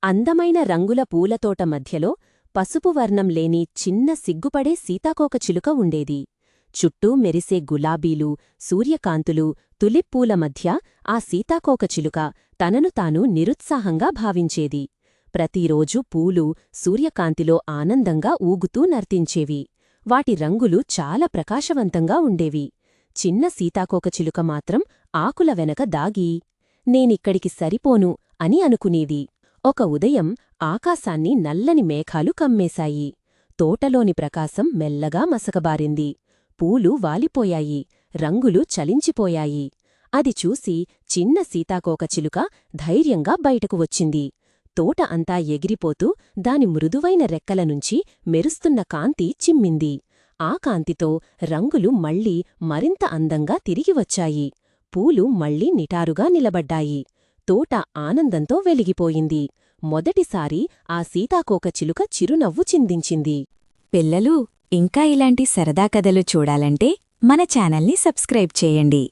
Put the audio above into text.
అందమైన రంగుల పూలతోట మధ్యలో పసుపు వర్ణం లేని చిన్న సిగ్గుపడే సీతాకోకచిలుక ఉండేది. చుట్టూ మెరిసే గులాబీలు, సూర్యకాంతులు, తులిప్పూల మధ్య ఆ సీతాకోకచిలుక తనను తాను నిరుత్సాహంగా భావించేది. ప్రతిరోజూ పూలు సూర్యకాంతిలో ఆనందంగా ఊగుతూ నర్తించేవి. వాటి రంగులు చాలా ప్రకాశవంతంగా ఉండేవి. చిన్న సీతాకోకచిలుక మాత్రం ఆకుల వెనక దాగి నేనిక్కడికి సరిపోను అని అనుకునేది. ఒక ఉదయం ఆకాశాన్ని నల్లని మేఘాలు కమ్మేశాయి. తోటలోని ప్రకాశం మెల్లగా మసకబారింది. పూలు వాలిపోయాయి, రంగులు చలించిపోయాయి. అది చూసి చిన్న సీతాకోకచిలుక ధైర్యంగా బయటకు వచ్చింది. తోట అంతా ఎగిరిపోతూ దాని మృదువైన రెక్కలనుంచి మెరుస్తున్న కాంతి చిమ్మింది. ఆ కాంతితో రంగులు మళ్లీ మరింత అందంగా తిరిగివచ్చాయి. పూలు మళ్లీ నిటారుగా నిలబడ్డాయి. తోట ఆనందంతో వెలిగిపోయింది. మొదటిసారి ఆ సీతాకోకచిలుక చిరునవ్వు చిందించింది. పిల్లలూ, ఇంకా ఇలాంటి సరదా కథలు చూడాలంటే మన ఛానల్ని సబ్స్క్రైబ్ చేయండి.